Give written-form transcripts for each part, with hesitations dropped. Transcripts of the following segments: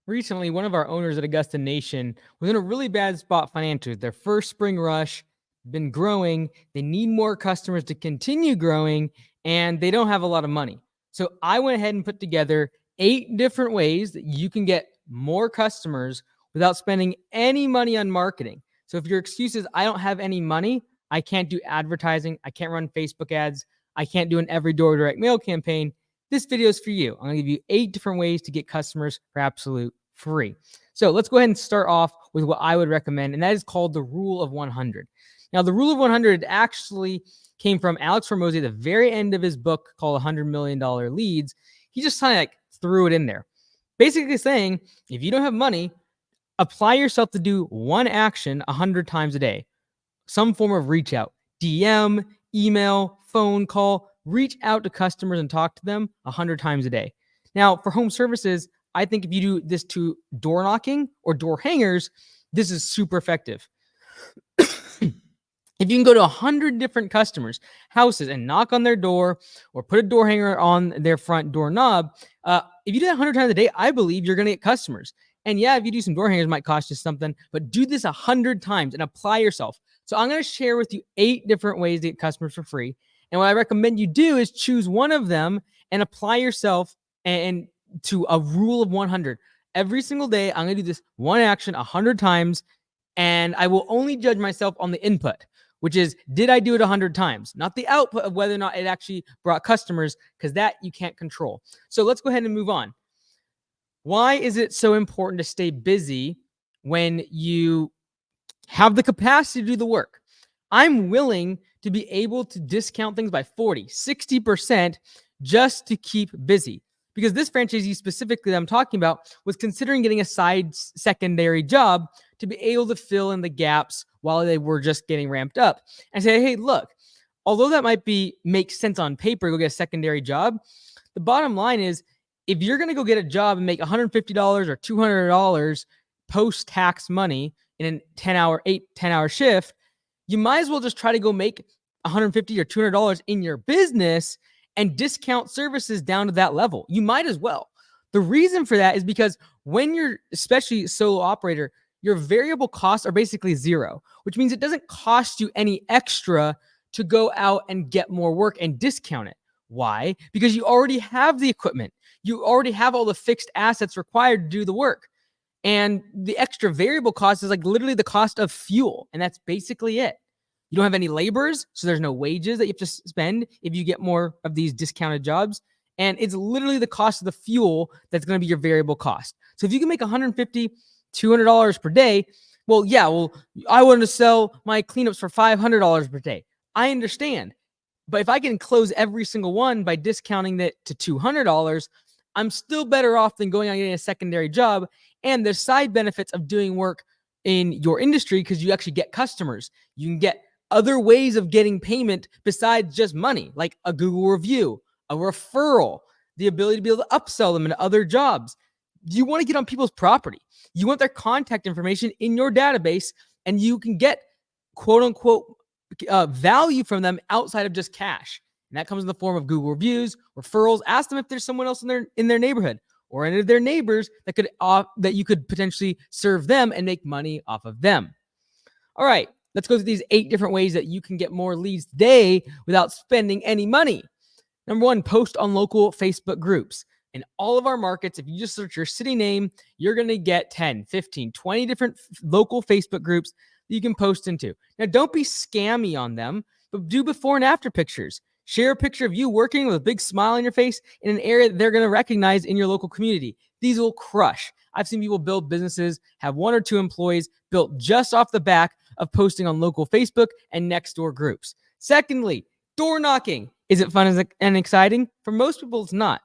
Recently, one of our owners at Augusta Nation was in a really bad spot financially. Their first spring rush, been growing. They need more customers to continue growing, and they don't have a lot of money. So I went ahead and put together 8 different ways that you can get more customers without spending any money on marketing. So if your excuse is, I don't have any money, I can't do advertising, I can't run Facebook ads, I can't do an every door direct mail campaign, this video is for you. I'm going to give you 8 different ways to get customers for absolute free. So let's go ahead and start off with what I would recommend, and that is called the Rule of 100. Now, the Rule of 100 actually came from Alex Hormozi at the very end of his book called $100 Million Leads. He just kind of like threw it in there. Basically saying, if you don't have money, apply yourself to do one action 100 times a day. Some form of reach out, DM, email, phone call, reach out to customers and talk to them 100 times a day. Now, for home services, I think if you do this to door knocking or door hangers, this is super effective. If you can go to 100 different customers' houses and knock on their door or put a door hanger on their front door knob, if you do that 100 times a day, I believe you're going to get customers. And yeah, if you do some door hangers, it might cost you something, but do this 100 times and apply yourself. So I'm going to share with you 8 different ways to get customers for free. And what I recommend you do is choose one of them and apply yourself and to a rule of 100. Every single day, I'm going to do this one action 100 times, and I will only judge myself on the input, which is, did I do it 100 times? Not the output of whether or not it actually brought customers, because that you can't control. So let's go ahead and move on. Why is it so important to stay busy when you have the capacity to do the work? I'm willing to be able to discount things by 40, 60% just to keep busy. Because this franchisee specifically that I'm talking about was considering getting a side secondary job to be able to fill in the gaps while they were just getting ramped up. And say, hey, look, although that might make sense on paper, go get a secondary job, the bottom line is, if you're going to go get a job and make $150 or $200 post-tax money in a 10-hour shift, you might as well just try to go make $150 or $200 in your business and discount services down to that level. You might as well. The reason for that is because when you're, especially solo operator, your variable costs are basically zero, which means it doesn't cost you any extra to go out and get more work and discount it. Why? Because you already have the equipment. You already have all the fixed assets required to do the work. And the extra variable cost is like literally the cost of fuel. And that's basically it. You don't have any laborers, so there's no wages that you have to spend if you get more of these discounted jobs. And it's literally the cost of the fuel that's going to be your variable cost. So if you can make $150, $200 per day, I want to sell my cleanups for $500 per day. I understand. But if I can close every single one by discounting that to $200, I'm still better off than going out and getting a secondary job. And the side benefits of doing work in your industry, because you actually get customers. You can get other ways of getting payment besides just money, like a Google review, a referral, the ability to be able to upsell them into other jobs. You want to get on people's property. You want their contact information in your database, and you can get quote unquote value from them outside of just cash. And that comes in the form of Google reviews, referrals. Ask them if there's someone else in their neighborhood or any of their neighbors that you could potentially serve them and make money off of them. All right, let's go through these 8 different ways that you can get more leads today without spending any money. Number 1, post on local Facebook groups. In all of our markets, if you just search your city name, you're going to get 10, 15, 20 different local Facebook groups that you can post into. Now, don't be scammy on them, but do before and after pictures. Share a picture of you working with a big smile on your face in an area that they're going to recognize in your local community. These will crush. I've seen people build businesses, have 1 or 2 employees built just off the back of posting on local Facebook and Nextdoor groups. Secondly, door knocking. Is it fun and exciting? For most people, it's not.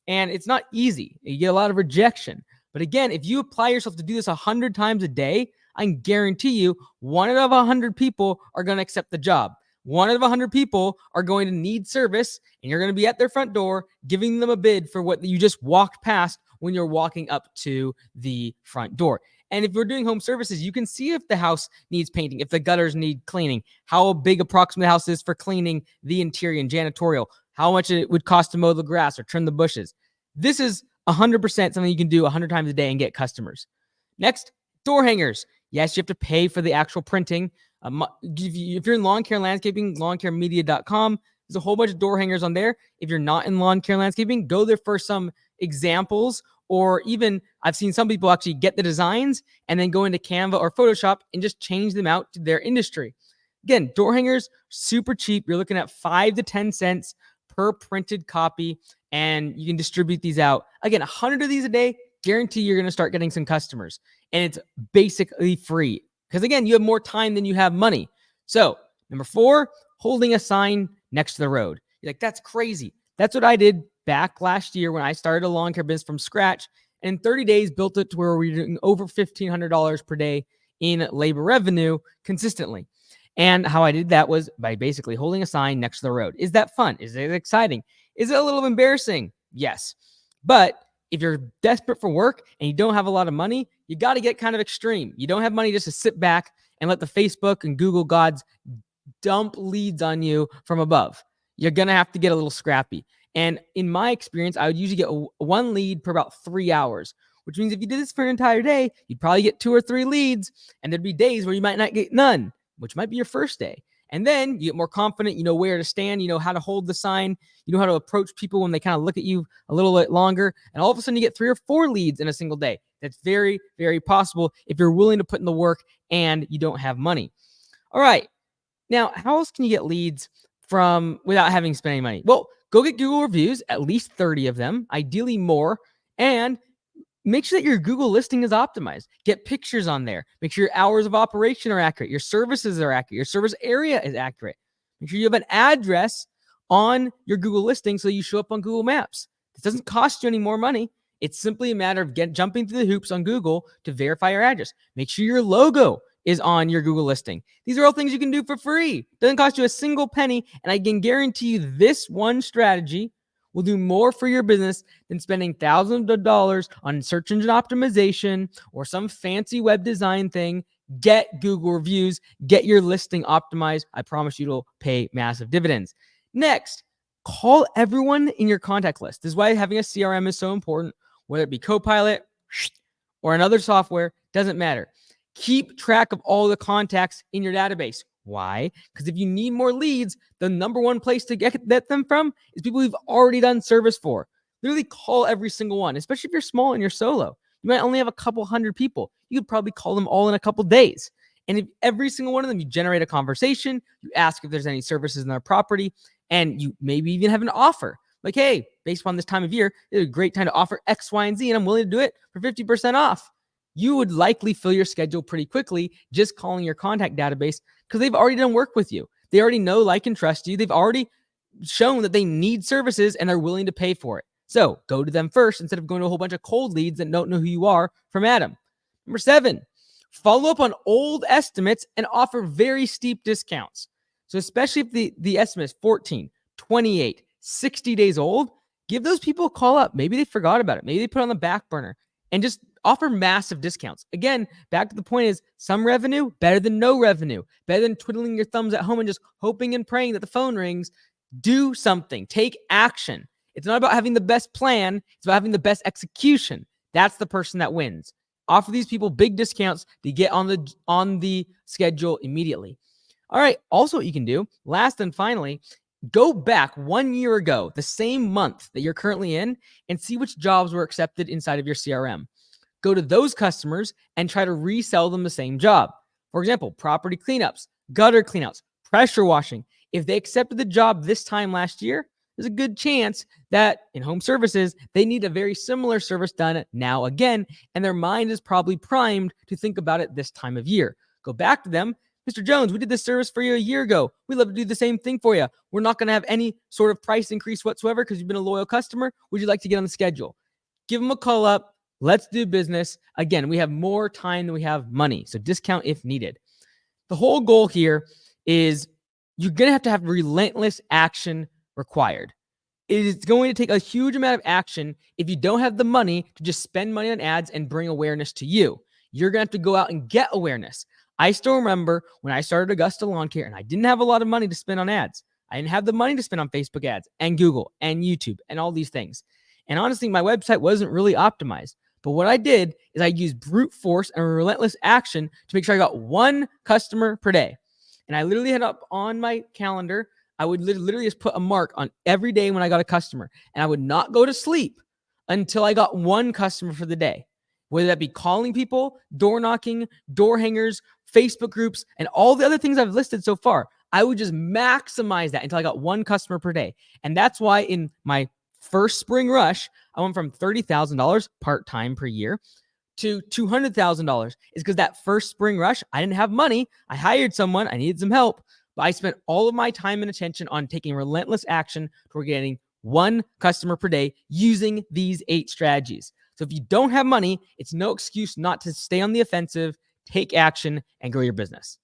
And it's not easy. You get a lot of rejection. But again, if you apply yourself to do this 100 times a day, I can guarantee you 1 out of 100 people are going to accept the job. 1 out of 100 people are going to need service, and you're going to be at their front door giving them a bid for what you just walked past when you're walking up to the front door. And if you're doing home services, you can see if the house needs painting, if the gutters need cleaning, how big approximately the house is for cleaning the interior and janitorial, how much it would cost to mow the grass or trim the bushes. This is 100% something you can do 100 times a day and get customers. Next, door hangers. Yes, you have to pay for the actual printing. If you're in lawn care and landscaping, lawncaremedia.com, there's a whole bunch of door hangers on there. If you're not in lawn care and landscaping, go there for some examples, or even I've seen some people actually get the designs and then go into Canva or Photoshop and just change them out to their industry. Again, door hangers, super cheap. You're looking at 5 to 10 cents per printed copy, and you can distribute these out. Again, 100 of these a day, guarantee you're going to start getting some customers. And it's basically free because, again, you have more time than you have money. So, number 4, holding a sign next to the road. You're like, that's crazy. That's what I did back last year when I started a lawn care business from scratch. And in 30 days, built it to where we're doing over $1,500 per day in labor revenue consistently. And how I did that was by basically holding a sign next to the road. Is that fun? Is it exciting? Is it a little embarrassing? Yes. But if you're desperate for work and you don't have a lot of money, you got to get kind of extreme. You don't have money just to sit back and let the Facebook and Google gods dump leads on you from above. You're going to have to get a little scrappy. And in my experience, I would usually get one lead per about 3 hours, which means if you did this for an entire day, you'd probably get 2 or 3 leads, and there'd be days where you might not get none, which might be your first day. And then you get more confident, you know where to stand, you know how to hold the sign, you know how to approach people when they kind of look at you a little bit longer. And all of a sudden you get 3 or 4 leads in a single day. That's very, very possible if you're willing to put in the work and you don't have money. All right. Now, how else can you get leads from without having to spend any money? Well, go get Google reviews, at least 30 of them, ideally more, and make sure that your Google listing is optimized. Get pictures on there. Make sure your hours of operation are accurate. Your services are accurate. Your service area is accurate. Make sure you have an address on your Google listing so you show up on Google Maps. This doesn't cost you any more money. It's simply a matter of jumping through the hoops on Google to verify your address. Make sure your logo is on your Google listing. These are all things you can do for free. Doesn't cost you a single penny, and I can guarantee you this one strategy will do more for your business than spending thousands of dollars on search engine optimization or some fancy web design thing. Get Google reviews, get your listing optimized. I promise you it'll pay massive dividends. Next, call everyone in your contact list. This is why having a CRM is so important, whether it be Copilot or another software, doesn't matter. Keep track of all the contacts in your database. Why? Because if you need more leads, the number one place to get them from is people you've already done service for. Literally call every single one, especially if you're small and you're solo. You might only have a couple hundred people. You could probably call them all in a couple days. And if every single one of them, you generate a conversation, you ask if there's any services in their property, and you maybe even have an offer. Like, hey, based upon this time of year, it's a great time to offer X, Y, and Z, and I'm willing to do it for 50% off. You would likely fill your schedule pretty quickly just calling your contact database because they've already done work with you. They already know, like, and trust you. They've already shown that they need services and they're willing to pay for it. So go to them first instead of going to a whole bunch of cold leads that don't know who you are from Adam. Number 7, follow up on old estimates and offer very steep discounts. So especially if the estimate is 14, 28, 60 days old, give those people a call up. Maybe they forgot about it. Maybe they put it on the back burner and just offer massive discounts. Again, back to the point is some revenue better than no revenue, better than twiddling your thumbs at home and just hoping and praying that the phone rings. Do something, take action. It's not about having the best plan. It's about having the best execution. That's the person that wins. Offer these people big discounts to get on the schedule immediately. All right. Also, what you can do, last and finally, go back 1 year ago, the same month that you're currently in, and see which jobs were accepted inside of your CRM. Go to those customers and try to resell them the same job. For example, property cleanups, gutter cleanouts, pressure washing. If they accepted the job this time last year, there's a good chance that in home services, they need a very similar service done now again, and their mind is probably primed to think about it this time of year. Go back to them. Mr. Jones, we did this service for you a year ago. We'd love to do the same thing for you. We're not going to have any sort of price increase whatsoever because you've been a loyal customer. Would you like to get on the schedule? Give them a call up. Let's do business. Again, we have more time than we have money, so discount if needed. The whole goal here is you're going to have relentless action required. It is going to take a huge amount of action if you don't have the money to just spend money on ads and bring awareness to you. You're going to have to go out and get awareness. I still remember when I started Augusta Lawn Care and I didn't have a lot of money to spend on ads. I didn't have the money to spend on Facebook ads and Google and YouTube and all these things. And honestly, my website wasn't really optimized. But what I did is I used brute force and relentless action to make sure I got one customer per day. And I literally had up on my calendar, I would literally just put a mark on every day when I got a customer. And I would not go to sleep until I got one customer for the day. Whether that be calling people, door knocking, door hangers, Facebook groups, and all the other things I've listed so far. I would just maximize that until I got one customer per day. And that's why in my first spring rush, I went from $30,000 part-time per year to $200,000. Is because that first spring rush, I didn't have money. I hired someone. I needed some help. But I spent all of my time and attention on taking relentless action toward getting one customer per day using these 8 strategies. So if you don't have money, it's no excuse not to stay on the offensive, take action, and grow your business.